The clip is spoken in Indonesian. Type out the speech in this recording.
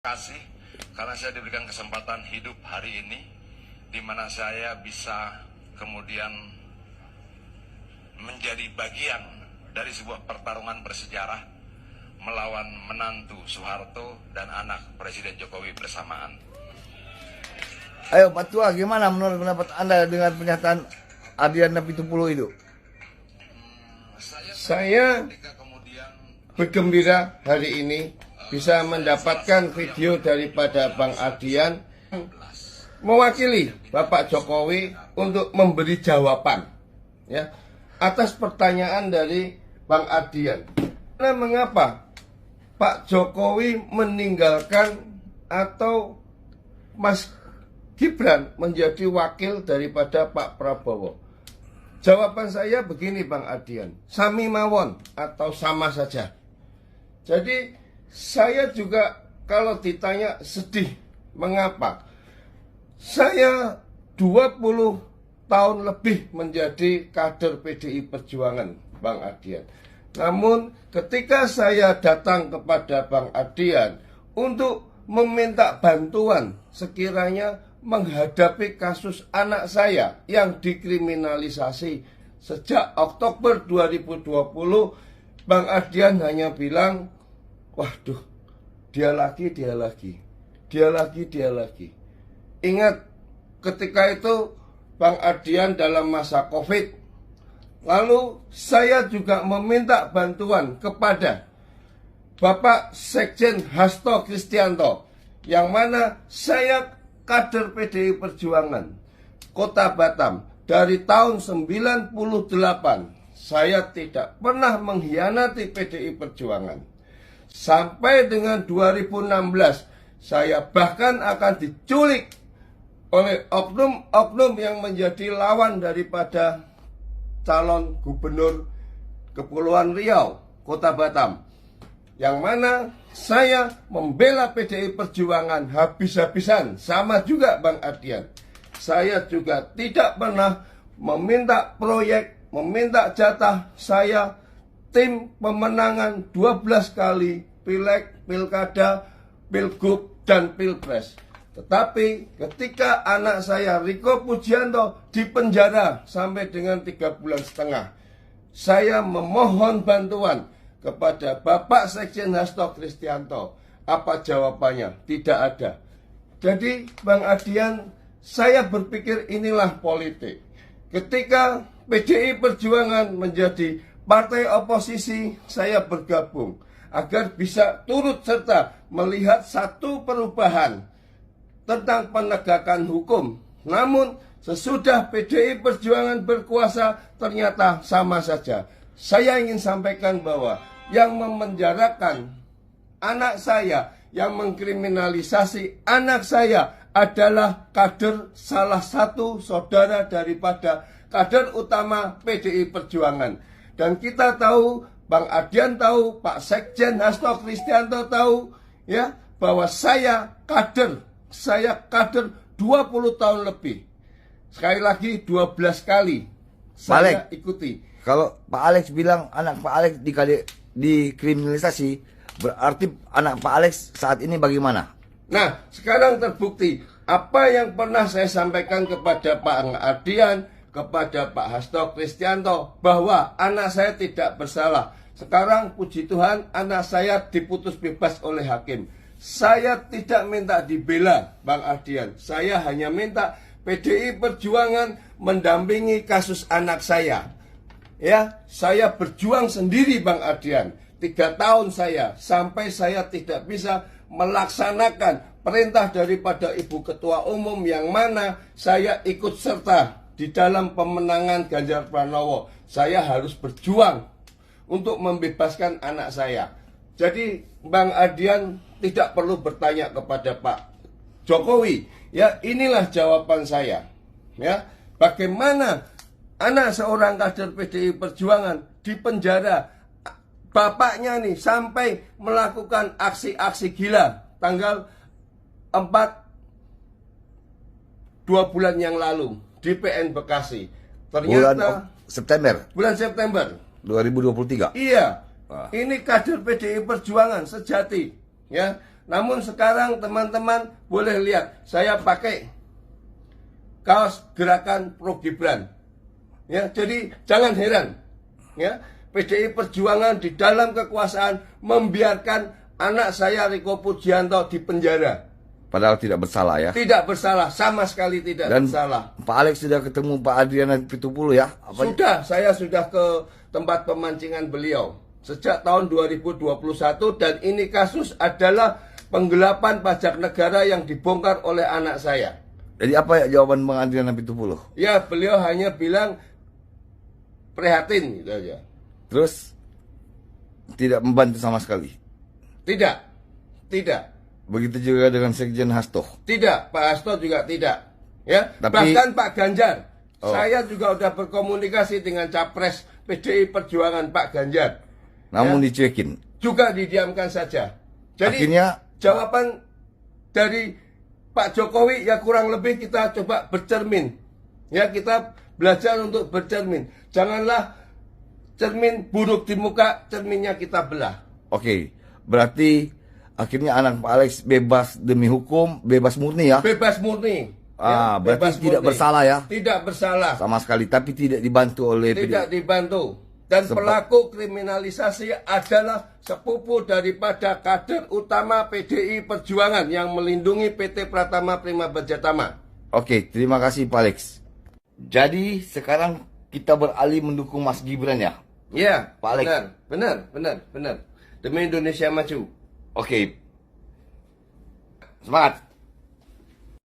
kasih karena saya diberikan kesempatan hidup hari ini, di mana saya bisa kemudian menjadi bagian dari sebuah pertarungan bersejarah melawan menantu Soeharto dan anak Presiden Jokowi bersamaan. Ayo Pak Tua, gimana menurut pendapat Anda dengan pernyataan Adian Pitupulu itu? Saya bergembira hari ini bisa mendapatkan video daripada Bang Adian mewakili Bapak Jokowi untuk memberi jawaban ya atas pertanyaan dari Bang Adian. Karena mengapa Pak Jokowi meninggalkan atau Mas Gibran menjadi wakil daripada Pak Prabowo? Jawaban saya begini Bang Adian, sami mawon atau sama saja. Jadi saya juga kalau ditanya sedih, mengapa? Saya 20 tahun lebih menjadi kader PDI Perjuangan, Bang Adian. Namun ketika saya datang kepada Bang Adian untuk meminta bantuan sekiranya menghadapi kasus anak saya yang dikriminalisasi sejak Oktober 2020, Bang Adian hanya bilang, waduh, dia lagi. Ingat, ketika itu Bang Adian dalam masa COVID. Lalu saya juga meminta bantuan kepada Bapak Sekjen Hasto Kristianto, yang mana saya kader PDI Perjuangan Kota Batam dari tahun 98. Saya tidak pernah mengkhianati PDI Perjuangan. Sampai dengan 2016, saya bahkan akan diculik oleh oknum-oknum yang menjadi lawan daripada calon gubernur Kepulauan Riau, Kota Batam. Yang mana saya membela PDI Perjuangan habis-habisan, sama juga Bang Adian. Saya juga tidak pernah meminta proyek, meminta jatah. Saya tim pemenangan 12 kali pileg, pilkada, pilgub, dan pilpres. Tetapi ketika anak saya Riko Pujianto dipenjara sampai dengan 3,5 bulan, saya memohon bantuan kepada Bapak Sekjen Hasto Kristianto. Apa jawabannya? Tidak ada. Jadi Bang Adian, saya berpikir inilah politik. Ketika PDI Perjuangan menjadi partai oposisi, saya bergabung agar bisa turut serta melihat satu perubahan tentang penegakan hukum. Namun sesudah PDI Perjuangan berkuasa ternyata sama saja. Saya ingin sampaikan bahwa yang memenjarakan anak saya, yang mengkriminalisasi anak saya adalah kader, salah satu saudara daripada kader utama PDI Perjuangan. Dan kita tahu, Bang Adian tahu, Pak Sekjen Hasto Kristianto tahu ya, bahwa saya kader 20 tahun lebih. Sekali lagi 12 kali saya ikuti. Kalau Pak Alex bilang anak Pak Alex dikriminalisasi, berarti anak Pak Alex saat ini bagaimana? Nah, sekarang terbukti apa yang pernah saya sampaikan kepada Pak Adian, kepada Pak Hasto Kristianto, bahwa anak saya tidak bersalah. Sekarang puji Tuhan anak saya diputus bebas oleh hakim. Saya tidak minta dibela, Bang Adian. Saya hanya minta PDI Perjuangan mendampingi kasus anak saya. Ya, saya berjuang sendiri Bang Adian. 3 tahun saya, sampai saya tidak bisa melaksanakan perintah daripada Ibu Ketua Umum, yang mana saya ikut serta di dalam pemenangan Ganjar Pranowo. Saya harus berjuang untuk membebaskan anak saya. Jadi Bang Adian tidak perlu bertanya kepada Pak Jokowi. Ya, inilah jawaban saya. Ya, bagaimana anak seorang kader PDI Perjuangan dipenjara, bapaknya nih sampai melakukan aksi-aksi gila tanggal 2 bulan yang lalu di PN Bekasi. Ternyata bulan September 2023. Iya. Ini kader PDI Perjuangan sejati, ya. Namun sekarang teman-teman boleh lihat, saya pakai kaos gerakan Pro Gibran. Ya, jadi jangan heran, ya, PDI Perjuangan di dalam kekuasaan membiarkan anak saya Riko Pujianto di penjara. Padahal tidak bersalah ya. Tidak bersalah, sama sekali tidak Dan bersalah. Pak Alex sudah ketemu Pak Adriana Pitupulu ya? Saya sudah ke tempat pemancingan beliau sejak tahun 2021 dan ini kasus adalah penggelapan pajak negara yang dibongkar oleh anak saya. Jadi apa ya jawaban Bang Adriana Pitupulu? Ya, beliau hanya bilang prihatin gitu aja. Terus tidak membantu sama sekali. Tidak. Tidak. Begitu juga dengan Sekjen Hasto. Tidak, Pak Hasto juga tidak. Ya, Tapi- bahkan Pak Ganjar. Oh. Saya juga sudah berkomunikasi dengan capres PDI Perjuangan Pak Ganjar. Namun Ya. dicuekin. Juga didiamkan saja. Jadi Akhirnya- jawaban dari Pak Jokowi ya kurang lebih kita coba bercermin. Ya, kita belajar untuk bercermin. Janganlah cermin buruk di muka, cerminnya kita belah. Oke, berarti akhirnya anak Pak Alex bebas demi hukum, bebas murni ya? Bebas murni. Berarti bebas tidak murni. bersalah ya? Tidak bersalah. Sama sekali, tapi tidak dibantu oleh Tidak PDI. dibantu. Dan Sebab- pelaku kriminalisasi adalah sepupu daripada kader utama PDI Perjuangan yang melindungi PT Pratama Prima Bajatama. Oke, terima kasih Pak Alex. Jadi sekarang kita beralih mendukung Mas Gibran ya? Ya, Pak Alex. benar. Demi Indonesia maju. Oke. Semangat.